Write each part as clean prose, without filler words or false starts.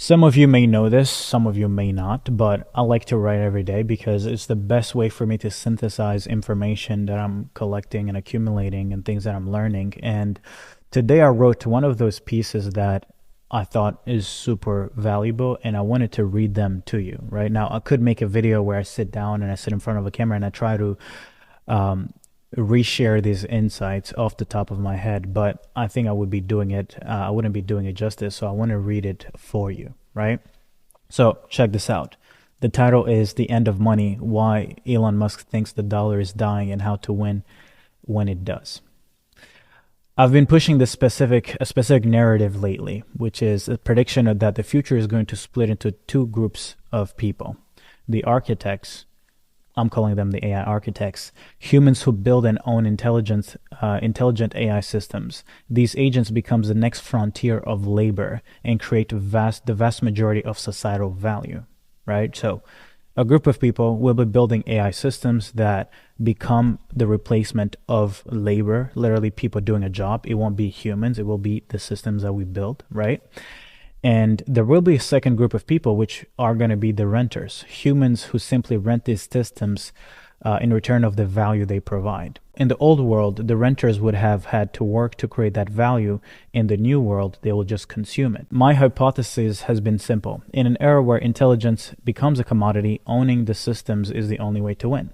Some of you may know this, some of you may not, but I like to write every day because it's the best way for me to synthesize information that I'm collecting and accumulating and things that I'm learning. And today I wrote one of those pieces that I thought is super valuable and I wanted to read them to you. Right now, I could make a video where I sit down and I sit in front of a camera and I try to um, reshare these insights off the top of my head, but I think I would be doing it, I wouldn't be doing it justice, so I want to read it for you, right? So check this out. The title is The End of Money, Why Elon Musk Thinks the Dollar is Dying and How to Win When It Does. I've been pushing this specific narrative lately, which is a prediction that the future is going to split into two groups of people. The architects, I'm calling them the AI architects, humans who build and own intelligent AI systems. These agents become the next frontier of labor and create the vast majority of societal value, right? So a group of people will be building AI systems that become the replacement of labor, literally people doing a job. It won't be humans, it will be the systems that we build, right? And there will be a second group of people, which are going to be the renters, humans who simply rent these systems in return of the value they provide. In the old world, the renters would have had to work to create that value. In the new world, they will just consume it. My hypothesis has been simple. In an era where intelligence becomes a commodity, owning the systems is the only way to win.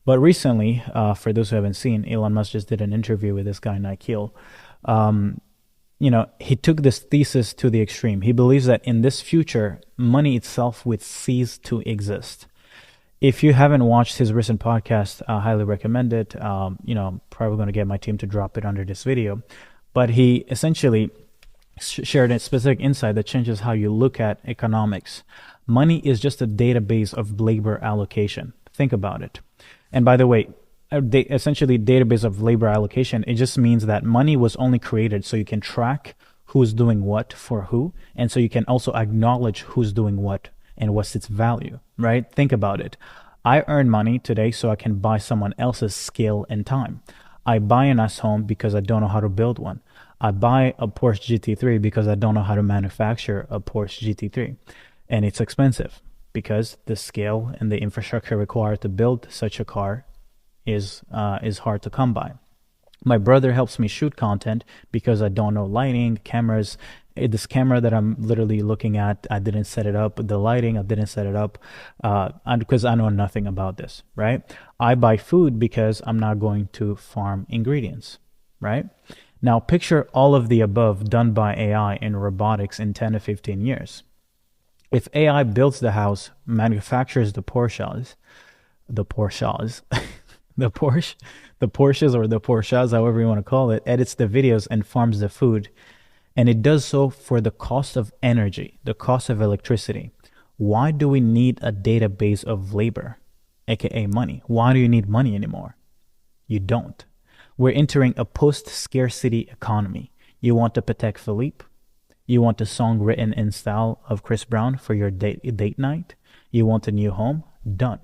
But recently, for those who haven't seen, Elon Musk just did an interview with this guy, Nikhil. He took this thesis to the extreme. He believes that in this future, money itself would cease to exist. If you haven't watched his recent podcast, I highly recommend it. I'm probably going to get my team to drop it under this video. But he essentially shared a specific insight that changes how you look at economics. Money is just a database of labor allocation. Think about it. And by the way, essentially database of labor allocation, it just means that money was only created so you can track who's doing what for who, and so you can also acknowledge who's doing what and what's its value, right? Think about it. I earn money today so I can buy someone else's skill and time. I buy a nice home because I don't know how to build one. I buy a Porsche GT3 because I don't know how to manufacture a Porsche GT3, and it's expensive because the scale and the infrastructure required to build such a car is hard to come by. My brother helps me shoot content because I don't know lighting, cameras. This camera that I'm literally looking at, I didn't set it up. The lighting, I didn't set it up because I know nothing about this, right? I buy food because I'm not going to farm ingredients, right? Now picture all of the above done by AI and robotics in 10 to 15 years. If AI builds the house, manufactures the Porsches, the Porsches or the Porsches, however you want to call it, edits the videos and farms the food. And it does so for the cost of energy, the cost of electricity. Why do we need a database of labor, aka money? Why do you need money anymore? You don't. We're entering a post-scarcity economy. You want to Patek Philippe? You want a song written in style of Chris Brown for your date night? You want a new home? Done.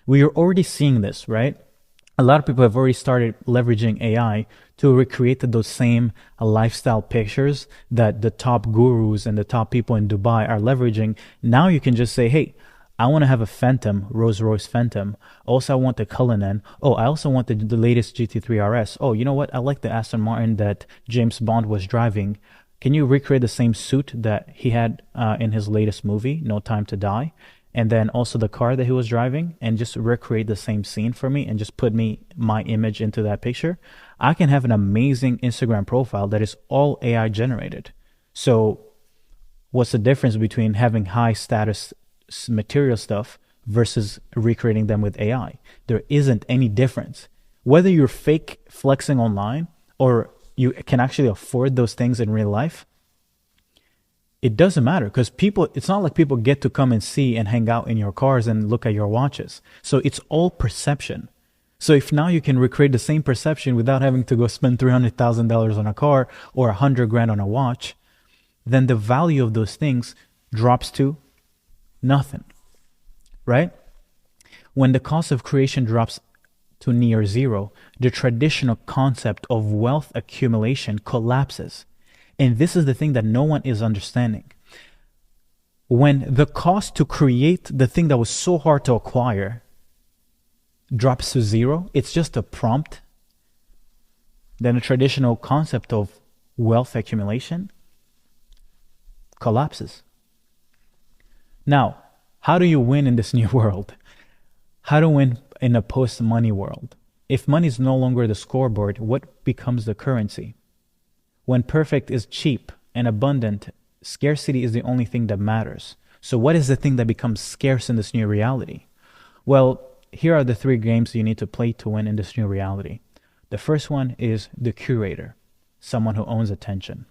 We are already seeing this, right? A lot of people have already started leveraging AI to recreate those same lifestyle pictures that the top gurus and the top people in Dubai are leveraging. Now you can just say, hey, I want to have a Phantom, Rolls-Royce Phantom. Also, I want the Cullinan. Oh, I also want the latest GT3 RS. Oh, you know what? I like the Aston Martin that James Bond was driving. Can you recreate the same suit that he had in his latest movie, No Time to Die? And then also the car that he was driving, and just recreate the same scene for me and just put my image into that picture. I can have an amazing Instagram profile that is all AI generated. So what's the difference between having high status material stuff versus recreating them with AI? There isn't any difference. Whether you're fake flexing online or you can actually afford those things in real life, it doesn't matter, because it's not like people get to come and see and hang out in your cars and look at your watches. So it's all perception. So if now you can recreate the same perception without having to go spend $300,000 on a car or $100,000 on a watch, then the value of those things drops to nothing, right? When the cost of creation drops to near zero, the traditional concept of wealth accumulation collapses. And this is the thing that no one is understanding. When the cost to create the thing that was so hard to acquire drops to zero, it's just a prompt, then the traditional concept of wealth accumulation collapses. Now, how do you win in this new world? How to win in a post-money world? If money is no longer the scoreboard, what becomes the currency? When perfect is cheap and abundant, scarcity is the only thing that matters. So what is the thing that becomes scarce in this new reality? Well, here are the three games you need to play to win in this new reality. The first one is the curator, someone who owns attention.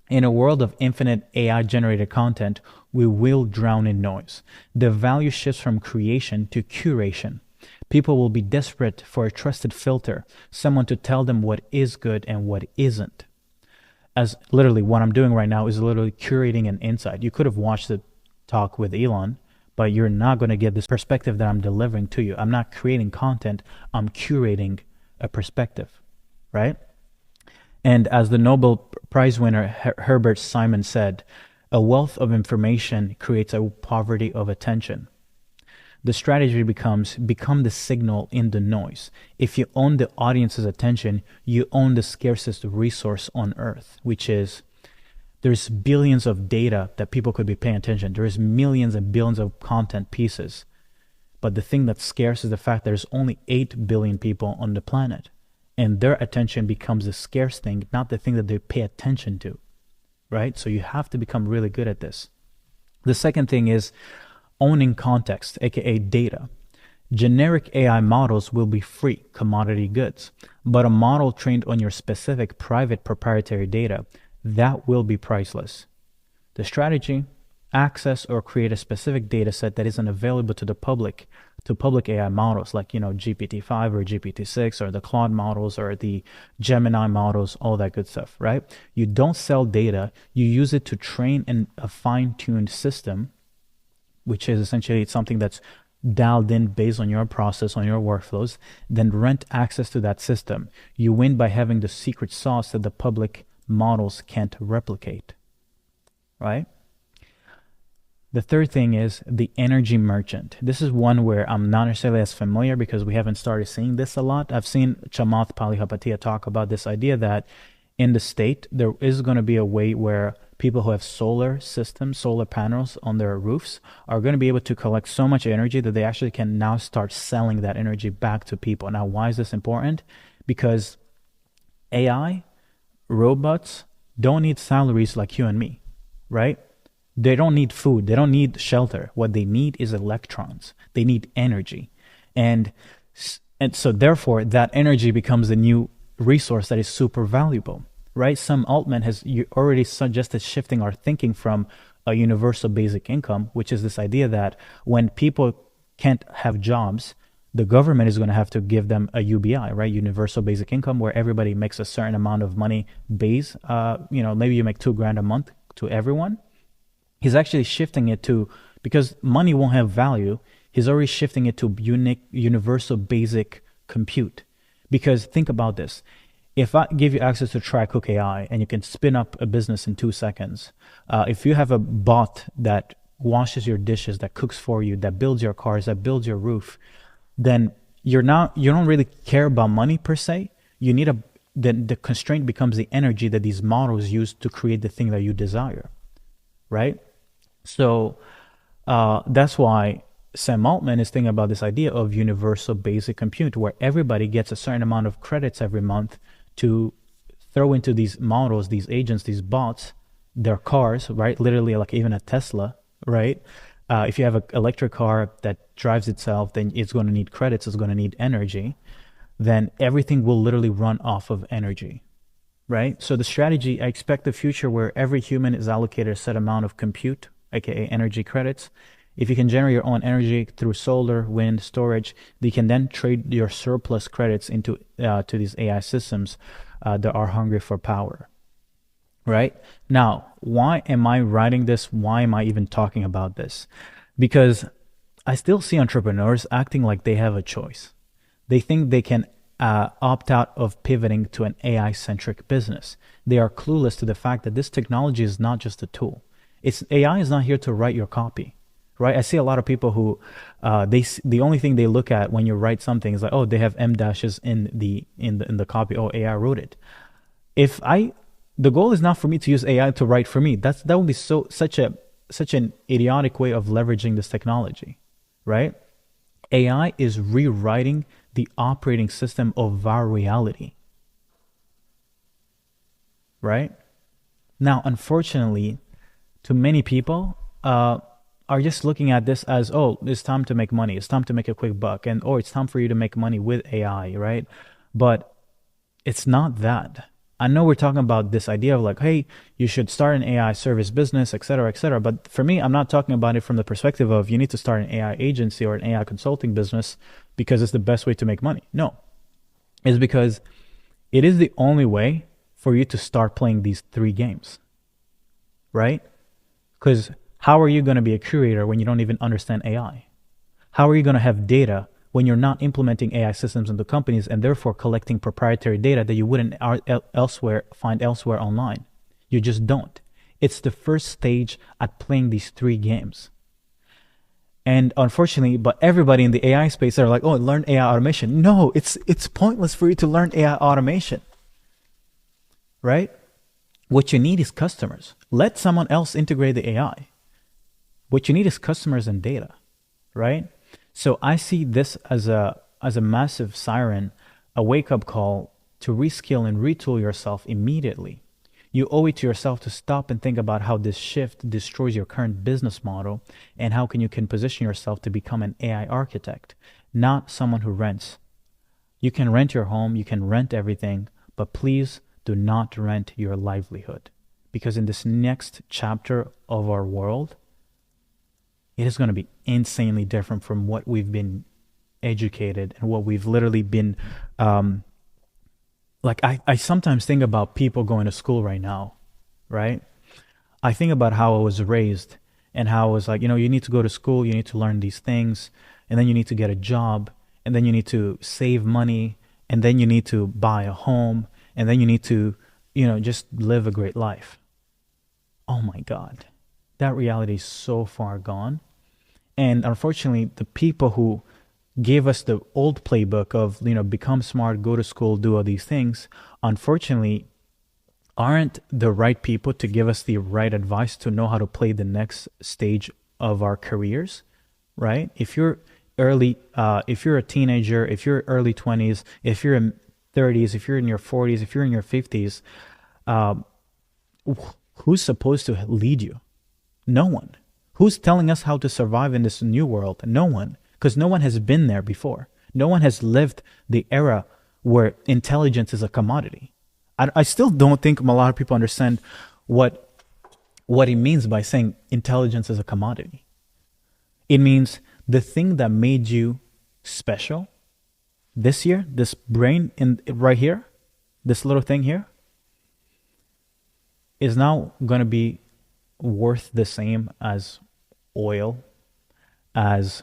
In a world of infinite AI-generated content, we will drown in noise. The value shifts from creation to curation. People will be desperate for a trusted filter, someone to tell them what is good and what isn't. As literally what I'm doing right now is literally curating an insight. You could have watched the talk with Elon, but you're not going to get this perspective that I'm delivering to you. I'm not creating content, I'm curating a perspective, right? And as the Nobel Prize winner Herbert Simon said, a wealth of information creates a poverty of attention. The strategy becomes become the signal in the noise. If you own the audience's attention, you own the scarcest resource on earth, which is there's billions of data that people could be paying attention. There's millions and billions of content pieces. But the thing that's scarce is the fact there's only 8 billion people on the planet. And their attention becomes the scarce thing, not the thing that they pay attention to, right? So you have to become really good at this. The second thing is owning context, aka data. Generic AI models will be free, commodity goods, but a model trained on your specific private proprietary data, that will be priceless. The strategy, access or create a specific data set that isn't available to the public, to public AI models like, GPT-5 or GPT-6 or the Claude models or the Gemini models, all that good stuff, right? You don't sell data, you use it to train a fine-tuned system, which is essentially something that's dialed in based on your process, on your workflows, then rent access to that system. You win by having the secret sauce that the public models can't replicate, right? The third thing is the energy merchant. This is one where I'm not necessarily as familiar because we haven't started seeing this a lot. I've seen Chamath Palihapitiya talk about this idea that in the state, there is going to be a way where people who have solar systems, solar panels on their roofs are going to be able to collect so much energy that they actually can now start selling that energy back to people. Now, why is this important? Because AI, robots don't need salaries like you and me, right? They don't need food. They don't need shelter. What they need is electrons. They need energy. And so therefore, that energy becomes the new resource that is super valuable, right? Sam Altman has already suggested shifting our thinking from a universal basic income, which is this idea that when people can't have jobs, the government is going to have to give them a UBI, right? Universal basic income, where everybody makes a certain amount of money base. Maybe you make $2,000 a month to everyone. He's actually shifting it to, because money won't have value, he's already shifting it to universal basic compute. Because think about this. If I give you access to TryCook AI and you can spin up a business in 2 seconds, if you have a bot that washes your dishes, that cooks for you, that builds your cars, that builds your roof, then you don't really care about money per se. You need then the constraint becomes the energy that these models use to create the thing that you desire, right? So that's why Sam Altman is thinking about this idea of universal basic compute, where everybody gets a certain amount of credits every month to throw into these models, these agents, these bots, their cars, right? Literally like even a Tesla, right? If you have an electric car that drives itself, then it's going to need credits, it's going to need energy. Then everything will literally run off of energy, right? So the strategy, I expect the future where every human is allocated a set amount of compute, aka energy credits. If you can generate your own energy through solar, wind, storage, you can then trade your surplus credits into to these AI systems that are hungry for power, right? Now, why am I writing this? Why am I even talking about this? Because I still see entrepreneurs acting like they have a choice. They think they can opt out of pivoting to an AI-centric business. They are clueless to the fact that this technology is not just a tool. It's AI is not here to write your copy, right? I see a lot of people who the only thing they look at when you write something is like, oh, they have M dashes in the copy. Oh, AI wrote it. If I The goal is not for me to use AI to write for me. That would be such an idiotic way of leveraging this technology, right? AI is rewriting the operating system of our reality, right? Now, unfortunately, to many people, are just looking at this as, oh, it's time to make money. It's time to make a quick buck. And, oh, it's time for you to make money with AI, right? But it's not that. I know we're talking about this idea of like, hey, you should start an AI service business, et cetera, et cetera. But for me, I'm not talking about it from the perspective of you need to start an AI agency or an AI consulting business because it's the best way to make money. No, it's because it is the only way for you to start playing these three games, right? Because how are you going to be a curator when you don't even understand AI? How are you going to have data when you're not implementing AI systems into companies and therefore collecting proprietary data that you wouldn't find elsewhere online? You just don't. It's the first stage at playing these three games. And unfortunately, but everybody in the AI space are like, oh, learn AI automation. No, it's pointless for you to learn AI automation, right? What you need is customers. Let someone else integrate the AI. What you need is customers and data, right? So I see this as a massive siren, a wake-up call to reskill and retool yourself immediately. You owe it to yourself to stop and think about how this shift destroys your current business model and how you can position yourself to become an AI architect, not someone who rents. You can rent your home, you can rent everything, but please do not rent your livelihood. Because in this next chapter of our world, it is going to be insanely different from what we've been educated and what we've literally been. I sometimes think about people going to school right now, right? I think about how I was raised and how I was like, you need to go to school, you need to learn these things, and then you need to get a job, and then you need to save money, and then you need to buy a home, and then you need to, just live a great life. Oh my God, that reality is so far gone. And unfortunately, the people who gave us the old playbook of, become smart, go to school, do all these things, unfortunately, aren't the right people to give us the right advice to know how to play the next stage of our careers, right? If you're if you're a teenager, if you're early 20s, if you're in 30s, if you're in your 40s, if you're in your 50s, who's supposed to lead you? No one. Who's telling us how to survive in this new world? No one, because no one has been there before. No one has lived the era where intelligence is a commodity. I still don't think a lot of people understand what it means by saying intelligence is a commodity. It means the thing that made you special this year, this brain right here, this little thing here, is now going to be worth the same as oil, as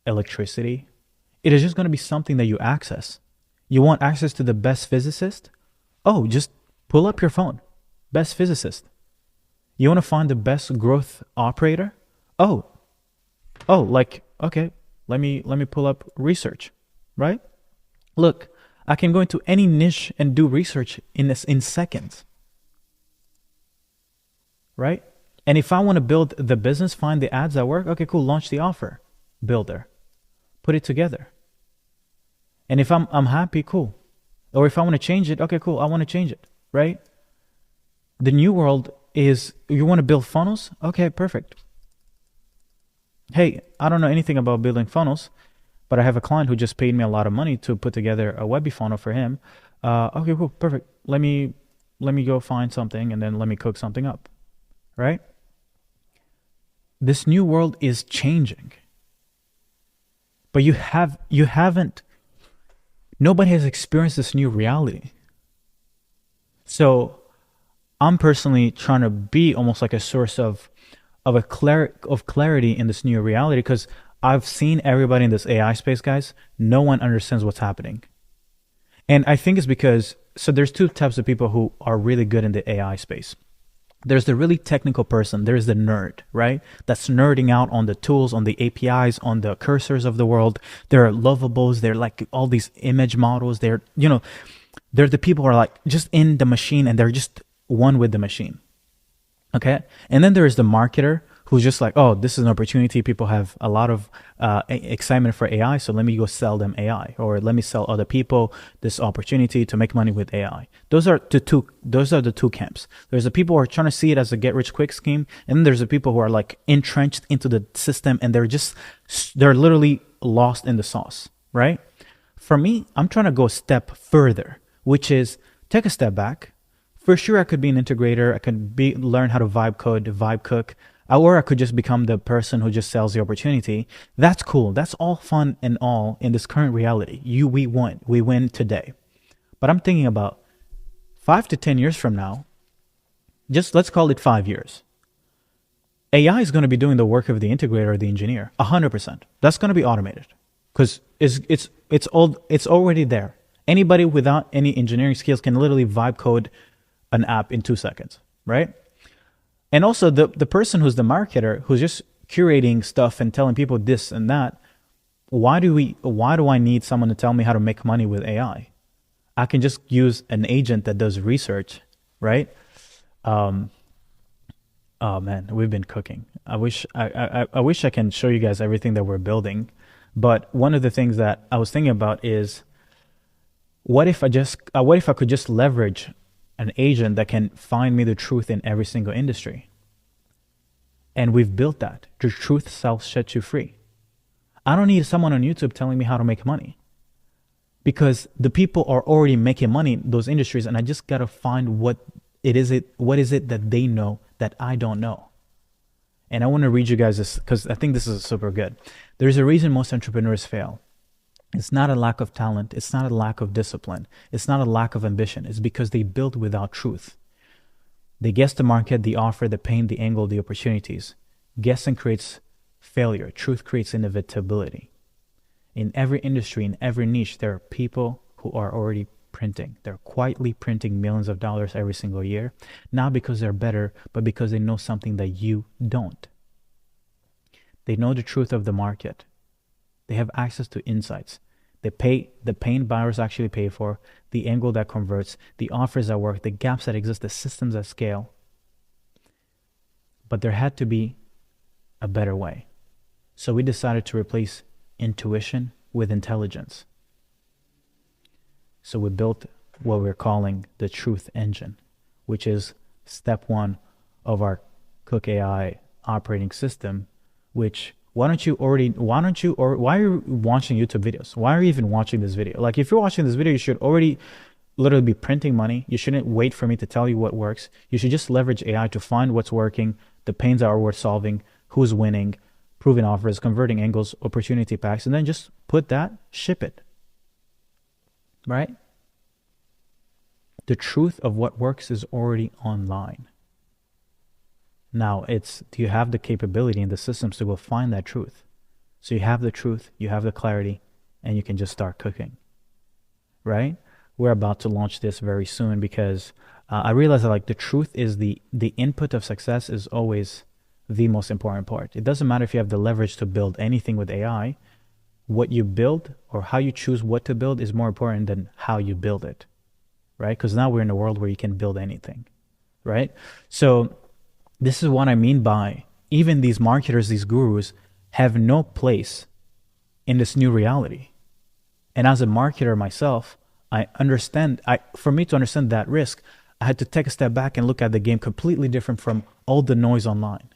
electricity. It is just going to be something that you access. You want access to the best physicist? Oh, just pull up your phone. Best physicist. You want to find the best growth operator? Okay, let me pull up research, right? Look, I can go into any niche and do research in seconds, right? And if I want to build the business, find the ads that work, okay, cool, launch the offer builder, put it together. And if I'm happy, cool. Or if I want to change it, okay, cool, I want to change it, right? The new world is, you want to build funnels? Okay, perfect. Hey, I don't know anything about building funnels, but I have a client who just paid me a lot of money to put together a Webby funnel for him. Okay, cool, perfect. Let me go find something and then let me cook something up, right? This new world is changing. But nobody has experienced this new reality. So I'm personally trying to be almost like a source of clarity in this new reality, because I've seen everybody in this AI space, guys. No one understands what's happening. And I think it's because, so there's two types of people who are really good in the AI space. There's the really technical person. There's the nerd, right? That's nerding out on the tools, on the APIs, on the cursors of the world. There are lovables. They're like all these image models. They're the people who are like just in the machine and they're just one with the machine. Okay. And then there's the marketer who's just like, oh, this is an opportunity. People have a lot of excitement for AI. So let me go sell them AI, or let me sell other people this opportunity to make money with AI. Those are the two camps. There's the people who are trying to see it as a get rich quick scheme. And then there's the people who are like entrenched into the system and they're literally lost in the sauce, right? For me, I'm trying to go a step further, which is take a step back. For sure, I could be an integrator. I could learn how to vibe code, vibe cook, or I could just become the person who just sells the opportunity. That's cool. That's all fun and all in this current reality. We win today. But I'm thinking about 5 to 10 years from now, just let's call it 5 years. AI is going to be doing the work of the integrator or the engineer, 100%. That's going to be automated because it's already there. Anybody without any engineering skills can literally vibe code an app in 2 seconds, right? And also the person who's the marketer, who's just curating stuff and telling people this and that, why do I need someone to tell me how to make money with AI? I can just use an agent that does research, right? Oh man, we've been cooking. I wish I can show you guys everything that we're building, but one of the things that I was thinking about is, what if I could just leverage an agent that can find me the truth in every single industry? And we've built that. The truth self sets you free. I don't need someone on YouTube telling me how to make money, because the people are already making money in those industries, and I just got to find what is it that they know that I don't know. And I want to read you guys this because I think this is super good. There's a reason most entrepreneurs fail. It's not a lack of talent. It's not a lack of discipline. It's not a lack of ambition. It's because they build without truth. They guess the market, the offer, the pain, the angle, the opportunities. Guessing creates failure. Truth creates inevitability. In every industry, in every niche, there are people who are already printing. They're quietly printing millions of dollars every single year, not because they're better, but because they know something that you don't. They know the truth of the market. They have access to insights. They pay the pain buyers actually pay for, the angle that converts, the offers that work, the gaps that exist, the systems that scale. But there had to be a better way. So we decided to replace intuition with intelligence. So we built what we're calling the Truth Engine, which is step 1 of our Cook AI operating system, which why are you watching YouTube videos? Why are you even watching this video? Like, if you're watching this video, you should already literally be printing money. You shouldn't wait for me to tell you what works. You should just leverage AI to find what's working, the pains that are worth solving, who's winning, proven offers, converting angles, opportunity packs, and then just put that, ship it. Right? The truth of what works is already online. Now do you have the capability in the systems to go find that truth? So you have the truth, you have the clarity, and you can just start cooking, right? We're about to launch this very soon because I realize that like the truth is the input of success is always the most important part. It doesn't matter if you have the leverage to build anything with AI. What you build or how you choose what to build is more important than how you build it, right? Because now we're in a world where you can build anything, right? So this is what I mean by even these marketers, these gurus have no place in this new reality. And as a marketer myself, for me to understand that risk, I had to take a step back and look at the game completely different from all the noise online.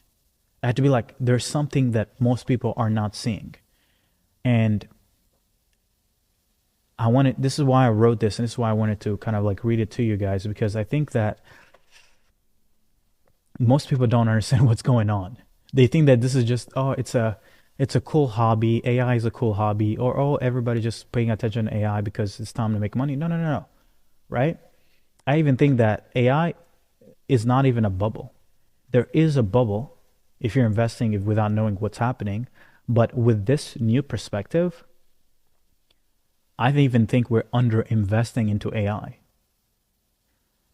I had to be like, there's something that most people are not seeing. And this is why I wrote this, and this is why I wanted to kind of like read it to you guys, because I think that most people don't understand what's going on. They think that this is just, it's a cool hobby. AI is a cool hobby, or everybody just paying attention to AI because it's time to make money. No. Right? I even think that AI is not even a bubble. There is a bubble if you're investing without knowing what's happening. But with this new perspective, I even think we're under investing into AI.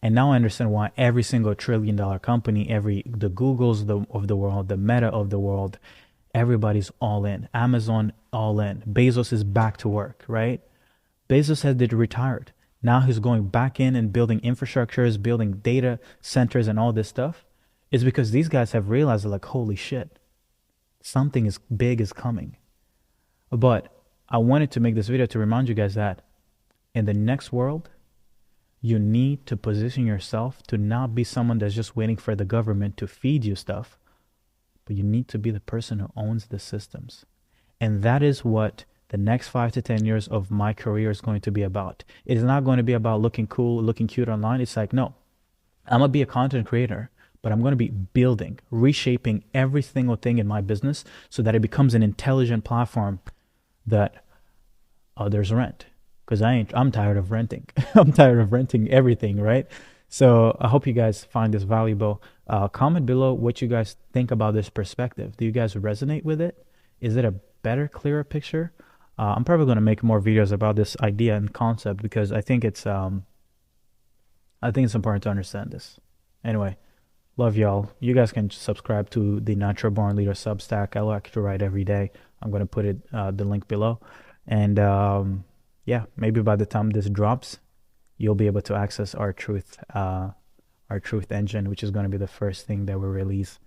And now I understand why every single $1 trillion company, the Googles of the world, the Meta of the world, everybody's all in. Amazon all in. Bezos is back to work, right? Bezos had retired. Now he's going back in and building infrastructures, building data centers and all this stuff. It's because these guys have realized, like, holy shit, something is big is coming. But I wanted to make this video to remind you guys that in the next world, you need to position yourself to not be someone that's just waiting for the government to feed you stuff, but you need to be the person who owns the systems. And that is what the next 5 to 10 years of my career is going to be about. It is not going to be about looking cool, looking cute online. It's like, no, I'm going to be a content creator, but I'm going to be building, reshaping every single thing in my business so that it becomes an intelligent platform that others rent. Because I'm tired of renting. I'm tired of renting everything, right? So I hope you guys find this valuable. Comment below what you guys think about this perspective. Do you guys resonate with it? Is it a better, clearer picture? I'm probably going to make more videos about this idea and concept because I think it's important to understand this. Anyway, love y'all. You guys can subscribe to the Natural Born Leader Substack. I like to write every day. I'm going to put the link below. And yeah, maybe by the time this drops, you'll be able to access our truth engine, which is going to be the first thing that we release,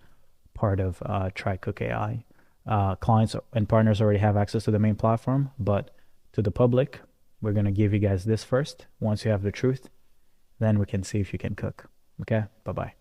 part of TryCook AI. Clients and partners already have access to the main platform, but to the public, we're going to give you guys this first. Once you have the truth, then we can see if you can cook. Okay, bye-bye.